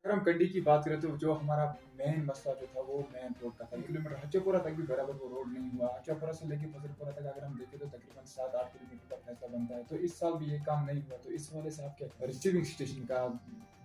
अगर हम कंडी की बात करें तो जो हमारा मेन मसला जो था वो मेन रोड का था। 1 किलोमीटर हच्चोपुरा तक भी बराबर वो रोड नहीं हुआ। हच्चोपुरा से लेके फजलपुरा तक अगर हम देखें तो तकरीबन 7-8 किलोमीटर का फैसला बनता है। तो इस साल भी ये काम नहीं हुआ। तो इस वाले से आपके रिसीविंग स्टेशन का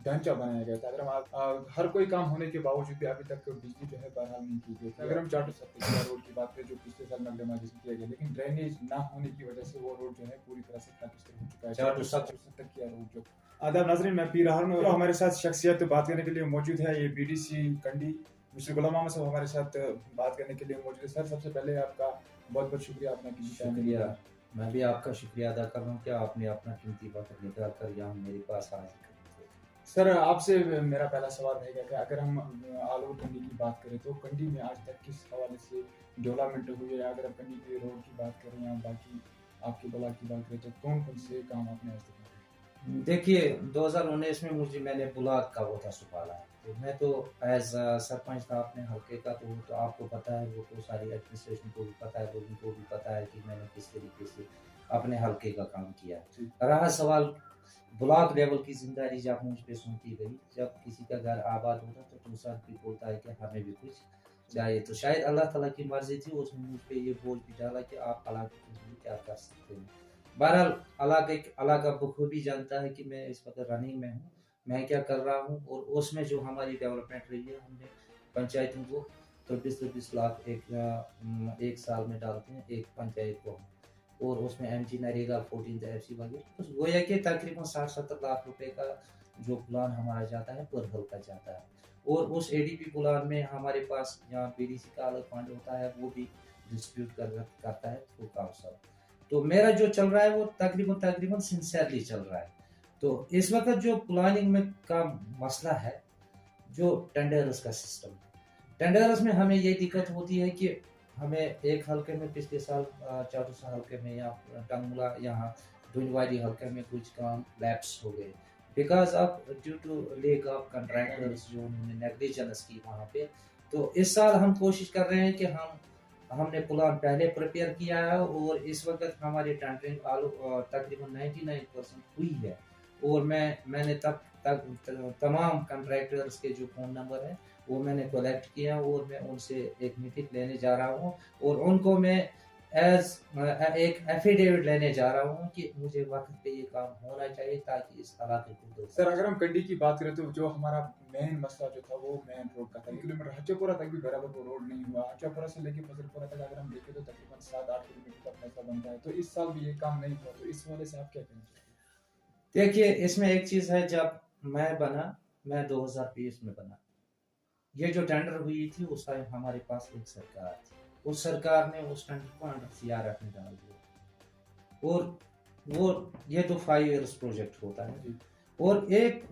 ढांचा बनाया गया था। अगर हम हर कोई काम होने के बावजूद भी अभी तक बिजली जो है बहाल नहीं की गई थी। अगर हम चाटू सत्तकिया रोड की बात करें जो पिछले साल नगरमा जिसमें किया गया, लेकिन ड्रेनेज ना होने की वजह से वो रोड जो है पूरी तरह से खराब हो चुका है। चाटू सत्तकिया रोड जो आदाब नाजरीन, मैं पी रहा हूँ। हमारे साथ शख्सियत बात करने के लिए मौजूद है, ये बीडीसी कंडी मिस्टर गुलाम मोहम्मद साहब हमारे साथ बात करने के लिए मौजूद है। सर, सबसे पहले आपका बहुत बहुत शुक्रिया, आपने किसी शुक्रिया। मैं भी आपका शुक्रिया अदा कर रहा हूँ कि आपने अपना कीमती वक्त निकाल कर यहाँ मेरे पास हाजिर कर। सर, आपसे मेरा पहला सवाल रहेगा कि अगर हम ऑल ओवर कंडी की बात करें तो कंडी में आज तक किस हवाले से डेवलपमेंट हुई है? अगर आप कंडी के रोड की बात करें या बाकी आपके ब्लॉक की बात करें तो कौन कौन से काम आपने आज तक किए? देखिए, 2019 में मैंने ब्लॉक का वो था संभाला है। तो मैं तो एज सरपंच था अपने हल्के का। तो आपको पता है, वो तो सारी एडमिनिस्ट्रेशन को भी पता है, लोगों को भी पता है कि मैंने किस तरीके से अपने हल्के का काम किया। रहा सवाल ब्लॉक लेवल की जिम्मेदारी, जब मुझ पे सुनती गई, जब किसी का घर आबाद होता तो दूसरा भी बोलता है कि हमें भी कुछ चाहिए। तो शायद अल्लाह ताला की मर्जी थी, उसने मुझ पे ये बोझ भी डाला कि आप इलाके के लिए क्या कर सकते हैं। बहरहाल अल्लाह का बखूबी जानता है कि मैं इस वक्त रनिंग में हूँ, मैं क्या कर रहा हूँ। और उसमें जो हमारी डेवलपमेंट रही है, हमने पंचायतों को 23-23 लाख एक साल में डालते हैं एक पंचायत को। और उसमें एमजी नरेगा 14 एफसी वगैरह, तो गोया कि तकरीबन 60-70 लाख रुपए का जो प्लान हमारा जाता है पर हल का जाता है। और उस एडीपी प्लान में हमारे पास यहाँ पीडीसी का अलग फंड होता है, वो भी डिस्ट्रीब्यूट करता है थ्रू काउंसिल। तो मेरा जो चल रहा है वो तकरीबन सिंसियरली चल रहा है। तो इस वक्त जो प्लानिंग में का मसला है, जो टेंडर्स का सिस्टम, टेंडर्स में हमें ये दिक्कत होती है कि हमें एक हल्के में पिछले साल चाटूसा हल्के में या टंगला यहाँ धुनवारी हल्के में कुछ काम लैप्स हो गए because of due to lack of contractors, जो उन्होंने नेग्लिजेंस की वहाँ पे। तो इस साल हम कोशिश कर रहे हैं कि हमने प्लान पहले प्रिपेयर किया है और इस वक्त हमारी टेंडरिंग तकरीबन 99% हुई है। और मैंने तब तक तमाम कंट्रैक्टर्स के जो फ़ोन नंबर है वो मैंने कलेक्ट किया और मैं उनसे एक मीटिंग लेने जा रहा हूँ। और उनको मैं एक एफिडेविट लेने जा रहा हूँ कि मुझे वक्त पे ये काम होना चाहिए ताकि इस इलाके को। सर, अगर हम कंडी की बात करें तो जो हमारा मेन मसला जो था वो मेन रोड का था। 1 किलोमीटर हच्चोपुरा तक भी बराबर वो रोड नहीं हुआ। हच्चोपुरा से लेके फजलपुरा तक अगर हम देखें तो तकरीबन 7-8 किलोमीटर का फैसला बनता है। तो इस साल भी ये काम नहीं हुआ। तो इस वाले से आप क्या कहना चाहते हैं? देखिए, इसमें एक चीज़ है, जब मैं 2020 में बना, ये जो टेंडर हुई थी उस टाइम हमारे पास एक सरकार थी। उस सरकार ने उस टेंडर को अंडर सीआरएफ में डाल दिया। और वो ये तो 5 इयर्स प्रोजेक्ट होता है। और एक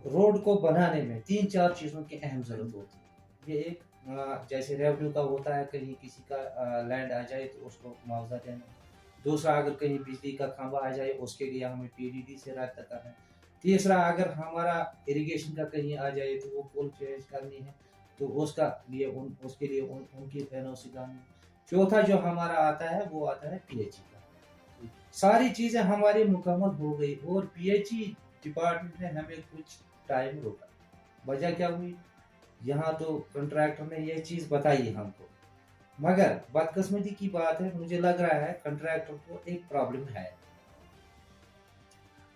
रोड को बनाने में 3-4 चीज़ों की अहम ज़रूरत होती है। ये एक जैसे रेवेन्यू का होता है, कहीं किसी का लैंड आ जाए तो उसको मुआवजा देना। दूसरा, अगर कहीं बिजली का खंभा आ जाए उसके लिए हमें पीडीडी से रब्ता करना है। तीसरा, अगर हमारा इरिगेशन का कहीं आ जाए तो वो पुल चेंज करनी है, तो उसके लिए उनकी एनओसी करनी है। चौथा जो हमारा आता है वो आता है पीएचई का। सारी चीज़ें हमारी मुकम्मल हो गई और पीएचई डिपार्टमेंट ने हमें कुछ टाइम रोका। वजह क्या हुई? यहाँ तो कंट्रैक्टर ने ये चीज़ बताई हमको, मगर बदकिस्मती की बात है, मुझे लग रहा है कंट्रैक्टर को एक प्रॉब्लम है।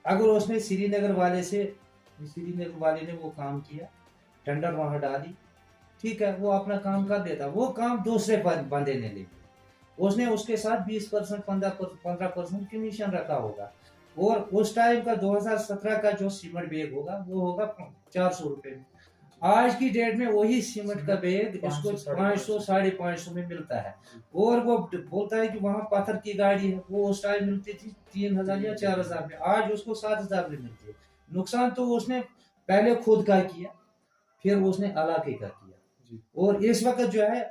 अगर उसने श्रीनगर वाले ने वो काम किया, टेंडर वहां डाली, ठीक है, वो अपना काम कर देता, वो काम दूसरे बंदे ने ले लिया। उसने उसके साथ 20%, 15% कमीशन रखा होगा। और उस टाइम का 2017 का जो सीमेंट बैग होगा वो होगा 400 रुपए में। आज की डेट में वही सीमेंट का बैग इसको 500, 550 में मिलता है। और वो बोलता है कि वहां पत्थर की गाड़ी है, वो उस टाइम मिलती थी 3000 या 4000 में, आज उसको 7000 में मिलती है। नुकसान तो उसने पहले खुद का किया, फिर उसने इलाके का किया। और इस वक्त जो है,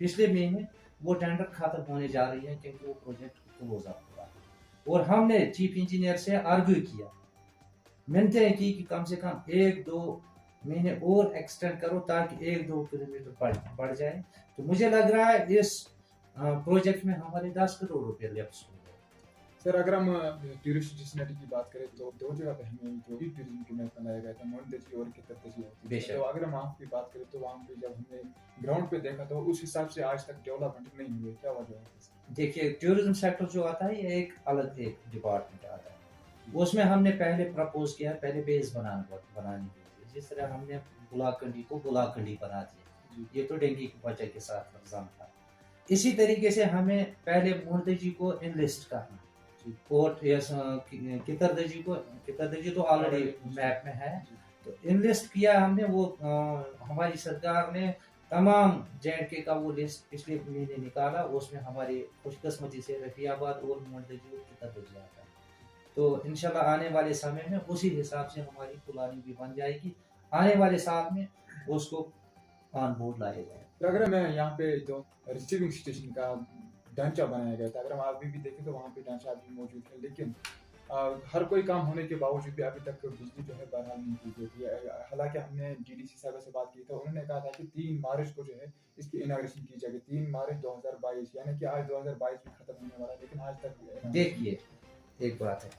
पिछले महीने वो टेंडर खत्म होने जा रही है क्योंकि वो प्रोजेक्ट क्लोज अप हुआ। और हमने चीफ इंजीनियर से आर्ग्यू किया, मिलते हैं कि कम से कम 1-2 महीने और एक्सटेंड करो ताकि 1-2 किलोमीटर बढ़ जाए। तो मुझे लग रहा है इस प्रोजेक्ट में हमारे 10 करोड़ रुपए लेफ्ट हो गए। सर अगर हम टूरिस्ट डेस्टिनेशन की बात करें तो दो जगह पे हमें जो भी टूरिज्म के मैप बनाया गया था, मोइनदेजी और कितरदेजी होती है। बेशक। तो अगर हम वहाँ की बात करें तो वहाँ पे जब हमने ग्राउंड पे देखा तो उस हिसाब से आज तक डेवलपमेंट नहीं हुई, क्या वजह है इसकी? देखिए, टूरिज्म सेक्टर जो आता है ये एक अलग एक डिपार्टमेंट आता है। उसमें हमने पहले प्रपोज किया, पहले बेस बनानी होती है। जिस तरह हमने बुलाकंडी को बुलाकंडी बना दिया, जी ये तो डेंगू की वजह के साथ एग्जाम था। इसी तरीके से हमें पहले मोहतजी को इनलिस्ट करना जी और कितरदजी तो ऑलरेडी मैप में है। जी तो इनलिस्ट किया हमने, वो हमारी सरकार ने तमाम JNK का वो लिस्ट पिछले महीने निकाला। उसमें हमारी खुशकिस्मती से रफियाबाद और मोहतजी और कितरदजी आता है। तो इंशाल्लाह आने वाले समय में उसी हिसाब से हमारी प्लानिंग भी बन जाएगी। आने वाले साल में उसको ऑन बोर्ड लाया जाए। तो अगर मैं यहाँ पे जो रिसीविंग स्टेशन का ढांचा बनाया गया था, अगर हम अभी भी देखें तो वहाँ पे ढांचा अभी मौजूद है, लेकिन हर कोई काम होने के बावजूद भी अभी तक बिजली जो है बहाल नहीं की गई थी। हालांकि हमने DDC साहब से बात की तो उन्होंने कहा था कि 3 मार्च को जो है इसकी इनाग्रेशन की जाएगी, 3 मार्च 2022, यानी कि आज 2022 भी खत्म होने वाला है, लेकिन आज तक देखिए, एक बात है,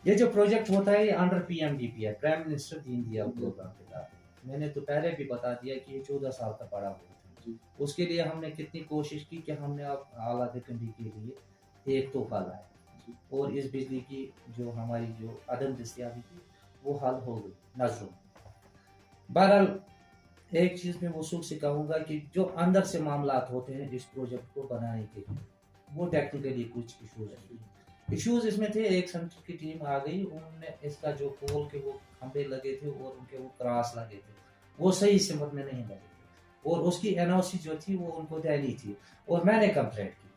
ये जो प्रोजेक्ट होता है ये अंडर PMDP है, prime minister Deen Dayal programme के तहत। मैंने तो पहले भी बता दिया कि ये 14 साल का पड़ा हुआ था। उसके लिए हमने कितनी कोशिश की कि हमने अब आला कंडी के लिए एक तोहफा लाया और इस बिजली की जो हमारी जो अदम दस्तियाबी थी वो हल हो गई नजरों। बहरहाल एक चीज़ मैं वसूल से कहूँगा कि जो अंदर से मामलात होते हैं इस प्रोजेक्ट को बनाने के लिए, वो टेक्निकली कुछ इश्यूज इसमें थे। एक सेंटर की टीम आ गई, उन्होंने इसका जो पोल के वो खंभे लगे थे और उनके वो क्रॉस लगे थे, वो सही सिमत में नहीं लगे थे और उसकी NOC जो थी वो उनको देनी थी। और मैंने कंप्लेंट की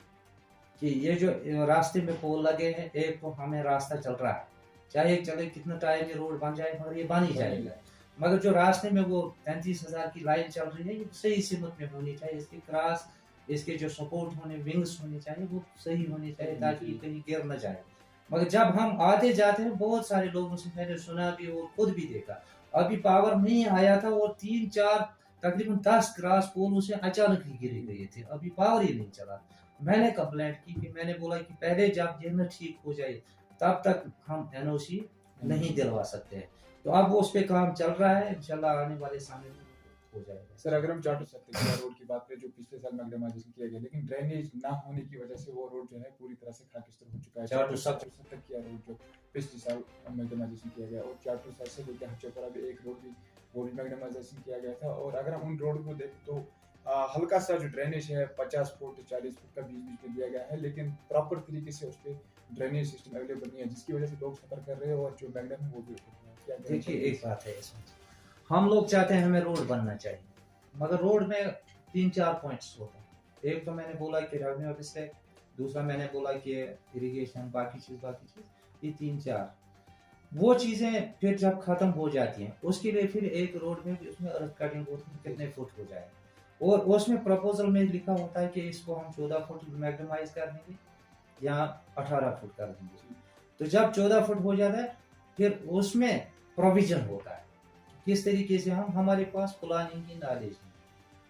कि ये जो रास्ते में पोल लगे हैं, एक तो हमें रास्ता चल रहा है, चाहे चले कितना टाइम ये रोड बन जाए मगर ये बन ही जाएगा, मगर जो रास्ते में वो 35,000 की लाइन चल रही है ये सही सिमत में होनी चाहिए। इसके क्रॉस, इसके जो सपोर्ट होने, विंग्स होने चाहिए वो सही होनी चाहिए ताकि कहीं गिर न जाए। मगर जब हम आते जाते हैं, बहुत सारे लोगों से मैंने सुना भी और खुद भी देखा, अभी पावर नहीं आया था और 3-4 तकरीबन 10 क्रॉस पोल से अचानक ही गिरे गए थे, अभी पावर ही नहीं चला। मैंने कंप्लेंट की कि मैंने बोला कि पहले जब ये न ठीक हो जाए तब तक हम NOC नहीं दिलवा सकते हैं। तो अब वो उस पर काम चल रहा है, इंशाल्लाह आने वाले समय में हो जाएगा। सर अगर हम चाटू सत्तकिया रोड की बात करें जो पिछले साल मैग्नेमाइजेशन किया गया, लेकिन ड्रेनेज ना होने की वजह से वो रोड जो है पूरी तरह से खाकिस्तर हो चुका है। चाटू सत्तकिया रोड जो पिछले साल मैग्नेमाइजेशन किया गया, और चाटू सर से लेकर हच्चोपरा भी एक रोड भी वो भी मैग्नेमाइजेशन किया गया था। और अगर हम उन रोड को देखें तो हल्का सा जो ड्रेनेज है 50 फुट 40 फुट का बीच बीच में दिया गया है, लेकिन प्रॉपर तरीके से उस पर ड्रेनेज सिस्टम अवेलेबल नहीं है, जिसकी वजह से लोग सफर कर रहे हैं और जो मैग्नेम है वो भी उठ रहे हैं। देखिए, एक बात है इसमें, हम लोग चाहते हैं हमें रोड बनना चाहिए, मगर रोड में 3-4 पॉइंट्स होते हैं। एक तो मैंने बोला कि रेवेन्यू ऑफिस है, दूसरा मैंने बोला कि इरिगेशन, बाकी चीज़, ये 3-4 वो चीज़ें फिर जब ख़त्म हो जाती हैं उसके लिए फिर एक रोड में भी उसमें अर्थ कटिंग होती है, कितने फुट हो जाए, और उसमें प्रपोजल में लिखा होता है कि इसको हम 14 फुट मैक्सिमाइज कर देंगे या 18 फुट कर देंगे। तो जब 14 फुट हो जाता है फिर उसमें प्रोविजन होता है किस तरीके से हमारे पास प्लानिंग की नॉलेज नहीं।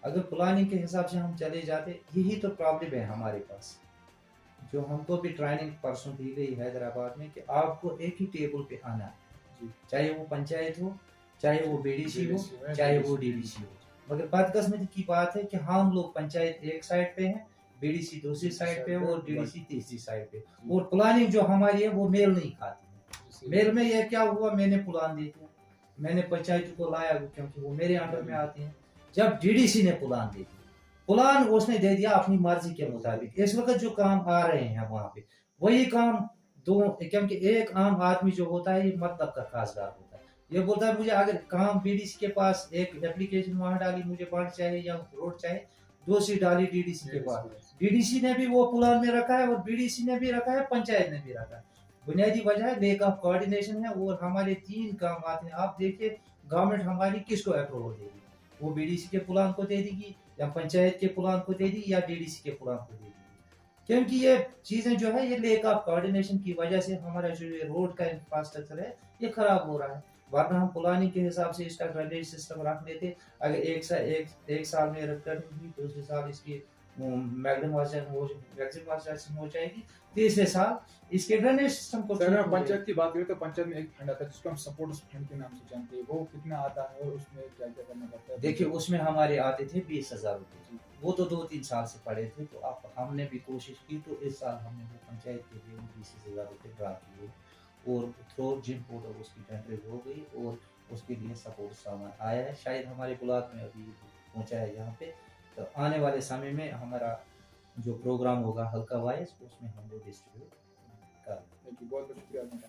अगर प्लानिंग के हिसाब से हम चले जाते, यही तो प्रॉब्लम है हमारे पास, जो हमको भी ट्रेनिंग परसों दी गई हैदराबाद में कि आपको एक ही टेबल पे आना है, चाहे वो पंचायत हो, चाहे वो BDC हो, चाहे वो DDC हो। मगर बदकिस्मती की बात है कि हम लोग पंचायत एक साइड पे हैं, BDC दूसरी साइड पे और DDC तीसरी साइड पे, और प्लानिंग जो हमारी है वो मेल नहीं खाती है। मेल में ये क्या हुआ, मैंने प्लान दे दिया, मैंने पंचायत को लाया क्योंकि वो मेरे अंडर में आती है। जब DDC ने प्लान दे दिया, प्लान उसने दे दिया अपनी मर्जी के मुताबिक। इस वक्त जो काम आ रहे हैं वहाँ पे वही काम दो, क्योंकि एक आम आदमी जो होता है ये मतलब का खासदार होता है, ये बोलता है मुझे अगर काम BDC के पास एक एप्लीकेशन वहाँ डाली, मुझे फंड चाहिए या रोड चाहिए, दूसरी डाली DDC के पास, DDC ने भी वो प्लान में रखा है और BDC ने भी रखा है, पंचायत ने भी रखा है। बुनियादी वजह लेक ऑफ कोऑर्डिनेशन है, और हमारे 3 काम आते हैं। आप देखिए गवर्नमेंट हमारी किसको अप्रूवल देगी, वो BDC के प्लान को दे देगी या पंचायत के प्लान को दे देगी या DDC के प्लान को दे देगी, क्योंकि ये चीजें जो है ये लेक ऑफ कोऑर्डिनेशन की वजह से हमारा जो ये रोड का इंफ्रास्ट्रक्चर है ये खराब हो रहा है। वरना हम प्लानिंग के हिसाब से इसका ड्रेनेज सिस्टम रख लेते, अगर एक साल में रख कर दूसरे साल इसकी मैग्नेटाइजेशन हो जाएगी। तीसरे साल इसके ड्रेनेज सिस्टम को सर ठीक अगर हो पंचायत जाएगा। की बात करें तो पंचायत में एक फंड आता है जिसको हम सपोर्ट फंड के नाम से जानते हैं, वो कितना आता है और उसमें क्या क्या करना पड़ता है? देखिए उसमें हमारे आते थे 20,000 रुपये, जी। वो तो 2-3 साल से पड़े थे, तो अब हमने भी कोशिश की, तो इस साल हमने वो पंचायत के लिए 20,000 रुपये ड्रा किए और थ्रो जिन पोर्टल उसकी टेंडरिंग हो गई और उसके लिए सपोर्ट सामान आया है। शायद हमारे ब्लॉक में अभी पहुंचा है यहाँ पे, तो आने वाले समय में हमारा जो प्रोग्राम होगा हल्का वाइज उसमें हम वो डिस्ट्रीब्यूट कर थैंक यू, बहुत बहुत शुक्रिया आपका।